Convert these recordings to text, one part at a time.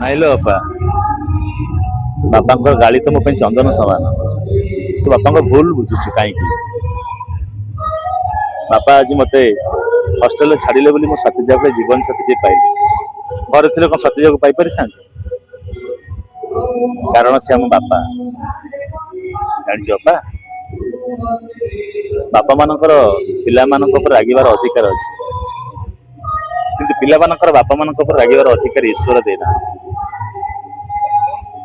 ନାଇଁଲୋ ବାପା, ବାପାଙ୍କ ଗାଳି ତ ମୋ ପାଇଁ ଚନ୍ଦନ ସମାନ। ତୁ ବାପାଙ୍କ ଭୁଲ ବୁଝୁଛୁ କାହିଁକି? ବାପା ଆଜି ମତେ ହଷ୍ଟେଲରେ ଛାଡ଼ିଲେ ବୋଲି ମୁଁ ସତୀଜା ପାଇଁ ଜୀବନ ସାଥୀଟିଏ ପାଇଲି। ଘରେ ଥିଲେ କଣ ସତୀଜାକୁ ପାଇପାରିଥାନ୍ତି? କାରଣ ସେ ଆମ ବାପା। ଜାଣିଛ ବାପା, ବାପା ମାନଙ୍କର ପିଲାମାନଙ୍କ ଉପରେ ରାଗିବାର ଅଧିକାର ଅଛି, କିନ୍ତୁ ପିଲାମାନଙ୍କର ବାପା ମାନଙ୍କ ଉପରେ ରାଗିବାର ଅଧିକାର ଈଶ୍ୱର ଦେଇନାହାନ୍ତି।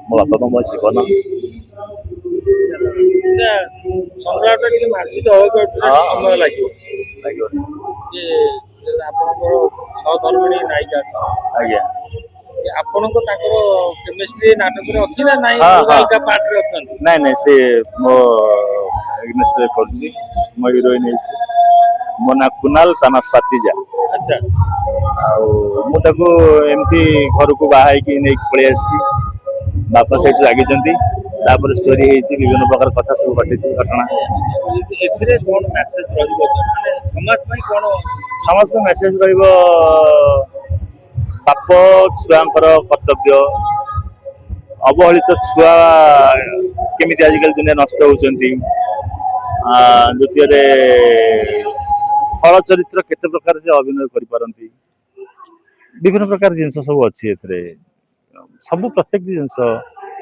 ମୋ ବାପା ମୋ ଜୀବନ। ସଂଗ୍ରାମଟା ଟିକେ ମାର୍ଜିତ ହବାକୁ ସମୟ ଲାଗିବ। ଲାଗିବ। ଆପଣଙ୍କର ସହଧର୍ମିଣୀ ନାୟିକା ଆଜ୍ଞା। ଆପଣଙ୍କ ତାଙ୍କର କେମିଷ୍ଟ୍ରି ନାଟକରେ ଅଛି ନା ନାଇଁ? ହଁ ଅଲଗା ହଁ, ଅଲଗା ପାର୍ଟରେ ଅଛନ୍ତି? ନାଇଁ ନାଇଁ, ସେ ମୋ ଏଗନେଷ୍ଟରେ କରୁଛି। ମୋ ହିରୋଇନ ହେଇଛି। ମୋ ନାଁ କୁନାଲ, ତା ନାଁ ସ୍ୱାତିଜା। ଆଚ୍ଛା। ଆଉ ମୁଁ ତାକୁ ଏମିତି ଘରକୁ ବାହା ହେଇକି ନେଇକି ପଳେଇ ଆସିଛି। ବାପା ସେଇଠି ଲାଗିଛନ୍ତି। ତାପରେ ଷ୍ଟୋରି ହେଇଛି, ବିଭିନ୍ନ ପ୍ରକାର କଥା ସବୁ ଘଟିଛି, ଘଟଣା। ଏଥିରେ କଣ ମେସେଜ ରହିବ, ମାନେ ସମାଜ ପାଇଁ କଣ? ସମସ୍ତ ମେସେଜ ରହିବ, ବାପ ଛୁଆଙ୍କର କର୍ତ୍ତବ୍ୟ। ଅବହେଳିତ ଛୁଆ କେମିତି ଆଜିକାଲି ଦୁନିଆ ନଷ୍ଟ ହଉଛନ୍ତି। ଦ୍ୱିତୀୟରେ ଖଳ ଚରିତ୍ର କେତେ ପ୍ରକାର ସେ ଅଭିନୟ କରିପାରନ୍ତି। ବିଭିନ୍ନ ପ୍ରକାର ଜିନିଷ ସବୁ ଅଛି ଏଥିରେ। ସବୁ ପ୍ରତ୍ୟେକଟି ଜିନିଷ,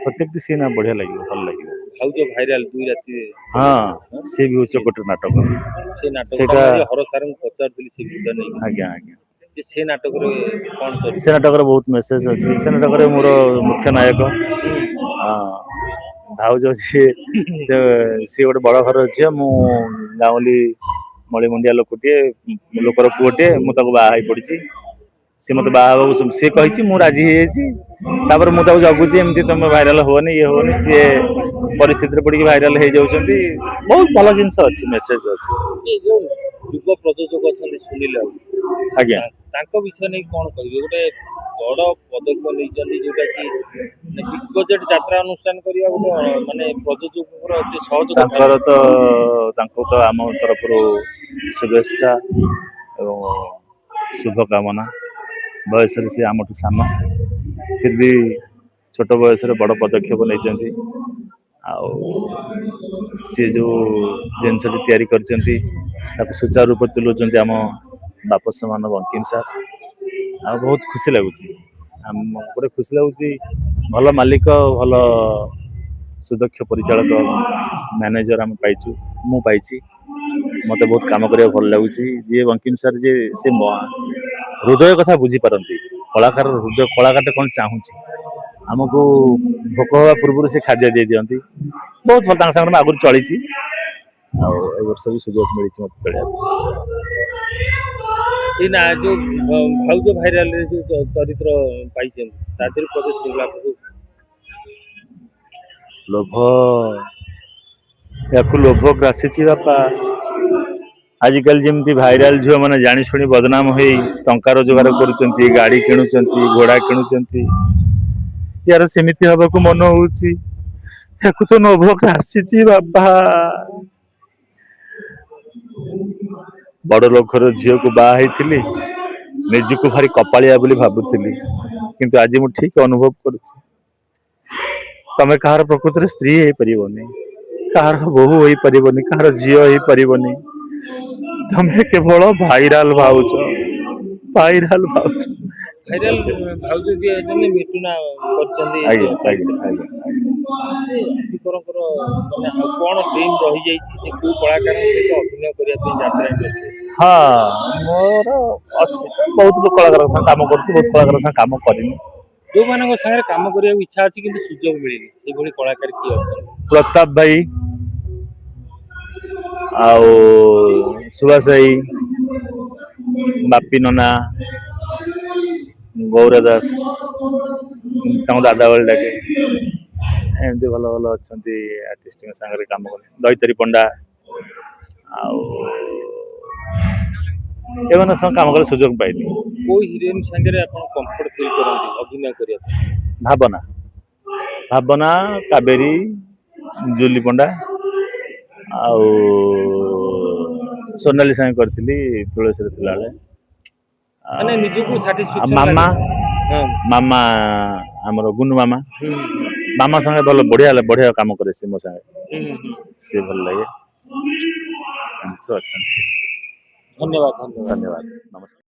ପ୍ରତ୍ୟେକଟି ସିନ୍ ବଢିଆ ଲାଗିବ, ଭଲ ଲାଗିବ। ଭାଉଜ ଭାଇରାଲ 2 ରାତିରେ। ହଁ, ସିଏ ବି ଉଚ୍ଚକୋଟୀର ନାଟକ। ସେ ନାଟକ ସେଇଟା ହର ସାରଙ୍କୁ ପଚାରୁଥିଲି ସେ ବିଷୟ ନେଇ। ଆଜ୍ଞା ଆଜ୍ଞା। ସେ ନାଟକରେ କଣ ସେ ନାଟକରେ ବହୁତ ମେସେଜ ଅଛି। ସେ ନାଟକରେ ମୋର ମୁଖ୍ୟ ନାୟକ। ଭାଉଜ ସିଏ ଗୋଟେ ବଡ ଘରର ଝିଅ, ମୁଁ ଗାଉଁଲି ମଳିମୁଣ୍ଡିଆ ଲୋକଟିଏ, ଲୋକର ପୁଅଟିଏ। ମୁଁ ତାକୁ ବାହା ହେଇ ପଡିଛି। ସିଏ ମତେ ବାହା ହେବାକୁ ସିଏ କହିଛି, ମୁଁ ରାଜି ହେଇଯାଇଛି। ତାପରେ ମୁଁ ତାକୁ ଜଗୁଛି, ଏମିତି ତମେ ଭାଇରାଲ ହୁଅନି, ଇଏ ହୁଅନି। ସିଏ ପରିସ୍ଥିତିରେ ପଡିକି ଭାଇରାଲ ହେଇଯାଉଛନ୍ତି। ବହୁତ ଭଲ ଜିନିଷ ଅଛି, ମେସେଜ ଅଛି। ଏ ଯୋଉ ଯୁବ ପ୍ରଯୋଜକ ଅଛନ୍ତି ସୁନୀଲ ବାବୁ, ଆଜ୍ଞା। ତାଙ୍କ ବିଷୟ ନେଇ କଣ କହିବେ? ଗୋଟେ ବଡ ପଦକ୍ଷେପ ନେଇଛନ୍ତି, ଯୋଉଟା କି ବିଗ ବଜେଟ ଯାତ୍ରା ଅନୁଷ୍ଠାନ କରିବା ଗୋଟେ ମାନେ ପ୍ରଯୋଜକଙ୍କର ଏତେ ସହଜ କଥା ତାଙ୍କର ନୁହେଁ। ତ ତାଙ୍କୁ ତ ଆମ ତରଫରୁ ଶୁଭେଚ୍ଛା ଏବଂ ଶୁଭ କାମନା। ବୟସରେ ସେ ଆମଠୁ ସାନ, ଫିର ବି ଛୋଟ ବୟସରେ ବଡ ପଦକ୍ଷେପ ନେଇଛନ୍ତି। ଆଉ ସିଏ ଯୋଉ ଜିନିଷଟି ତିଆରି କରିଛନ୍ତି, ତାକୁ ସୁଚାରୁ ରୂପେ ତୁଲାଉଛନ୍ତି ଆମ ବାପ ସମାନ ବଙ୍କିମ ସାର୍। ଆଉ ବହୁତ ଖୁସି ଲାଗୁଛି। ଗୋଟେ ଖୁସି ଲାଗୁଛି, ଭଲ ମାଲିକ, ଭଲ ସୁଦକ୍ଷ ପରିଚାଳକ, ମ୍ୟାନେଜର ଆମେ ପାଇଛୁ, ମୁଁ ପାଇଛି। ମତେ ବହୁତ କାମ କରିବାକୁ ଭଲ ଲାଗୁଛି। ଯିଏ ବଙ୍କିମ ସାର୍, ଯିଏ ସେ ହୃଦୟ କଥା ବୁଝିପାରନ୍ତି। କଳାକାରର ହୃଦୟ, କଳାକାରଟା କଣ ଚାହୁଁଛି, ଆମକୁ ଭୋକ ହବା ପୂର୍ବରୁ ସେ ଖାଦ୍ୟ ଦେଇ ଦିଅନ୍ତି। ବହୁତ ଭଲ, ତାଙ୍କ ସାଙ୍ଗରେ ମୁଁ ଆଗରୁ ଚଳିଛି। ଆଉ ଏ ବର୍ଷ ବି ସୁଯୋଗ ମିଳିଛି ମତେ ଚଳିବାକୁ। ଏଇ ନା ଯୋଉ ଭାଉଜ ଭାଇରାଲରେ ଯୋଉ ଚରିତ୍ର ପାଇଛନ୍ତି, ତା ଦେହରେ ପ୍ରବେଶ କଲା ଲୋଭ, ୟାକୁ ଲୋଭ ଗ୍ରାସିଛି ବାପା। ଆଜିକାଲି ଯେମିତି ଭାଇରାଲ ଝିଅ ମାନେ ଜାଣି ଶୁଣି ବଦନାମ ହେଇ ଟଙ୍କା ରୋଜଗାର କରୁଛନ୍ତି, ଗାଡି କିଣୁଛନ୍ତି, ଘୋଡା କିଣୁଛନ୍ତି। ୟାର ସେମିତି ହବାକୁ ମନ ହଉଛି। ୟାକୁ ତ ଲୋଭ ଗ୍ରାସିଛି ବାବା। ବଡ ଲୋକର ଝିଅକୁ ବାହା ହେଇଥିଲି, ନିଜକୁ ଭାରି କପାଳିଆ ବୋଲି ଭାବୁଥିଲି। କିନ୍ତୁ ଆଜି ମୁଁ ଠିକ ଅନୁଭବ କରୁଛି, ତମେ କାହାର ପ୍ରକୃତରେ ସ୍ତ୍ରୀ ହେଇପାରିବନି, କାହାର ବୋହୂ ହେଇପାରିବନି, କାହାର ଝିଅ ହେଇପାରିବନି। ତମେ କେବଳ ଭାଇରାଲ ଭାଉଜ, ଭାଇରାଲ ଭାଉଜ। ଭାଇରାଲ ଭାଉଜ ଯିଏ ଅଛନ୍ତି, ମିଟୁନା କରିଛନ୍ତି ଆଜ୍ଞା ଆଜ୍ଞା ଚରିତ୍ର। ଆଜ୍ଞା। ଆପଣଙ୍କର ମାନେ ଆଉ କଣ ଡ୍ରିମ୍ ରହିଯାଇଛି, ଯେ କୋଉ କଳାକାରଙ୍କ ସହିତ ଅଭିନୟ କରିବା ପାଇଁ ଯାତ୍ରା ଇଣ୍ଡଷ୍ଟ୍ରି? ହଁ, ମୋର ଅଛି ବହୁତ କଳାକାରଙ୍କ ସାଙ୍ଗେ କାମ କରୁଛି, ବହୁତ କଳାକାରଙ୍କ ସାଙ୍ଗେ କାମ କରିନି। ଯୋଉମାନଙ୍କ ସାଙ୍ଗରେ କାମ କରିବାକୁ ଇଚ୍ଛା ଅଛି କିନ୍ତୁ ସୁଯୋଗ ମିଳିନି, ସେଇଭଳି କଳାକାର କିଏ ଅଛନ୍ତି? ପ୍ରତାପ ଭାଇ, ଆଉ ସୁଭାଷ ଭାଇ, ବାପି ନନା, ଗୌର ଦାସ, ତାଙ୍କୁ ଦାଦା ବୋଲି ଡାକେ। ଏମିତି ଭଲ ଭଲ ଅଛନ୍ତି ଆର୍ଟିଷ୍ଟଙ୍କ ସାଙ୍ଗରେ କାମ କରେ। ଦୈତାରୀ ପଣ୍ଡା, ଆଉ ଏମାନଙ୍କ ସହ କାମ କରିବା ସୁଯୋଗ ପାଇନି। କୋଉ ହିରୋଇନ ସାଙ୍ଗରେ ଆପଣ କମ୍ଫର୍ଟ ଫିଲ୍ କରନ୍ତି ଅଭିନୟ କରିବା ପାଇଁ? ଭାବନା, ଭାବନା, କାବେରୀ, ଜୁଲି ପଣ୍ଡା, ଆଉ ସୋନାଲି ସାଙ୍ଗେ କରିଥିଲି ତୁଳସୀରେ ଥିଲାବେଳେ। ମାନେ ନିଜକୁ ଆଉ ସାଟିସ୍ଫାକ୍ସନ ମାମା, ଲାଗେ? ହଁ ମାମା ଆମର ଗୁନୁ ମାମା ହୁଁ ମାମା ସାଙ୍ଗେ ଭଲ ବଢିଆ କାମ କରେ ସେ ମୋ ସାଙ୍ଗେ ହୁଁ ସିଏ ଭଲ ଲାଗେ ଏମିତି ସବୁ ଅଛନ୍ତି ଧନ୍ୟବାଦ ଧନ୍ୟବାଦ ଧନ୍ୟବାଦ ନମସ୍କାର।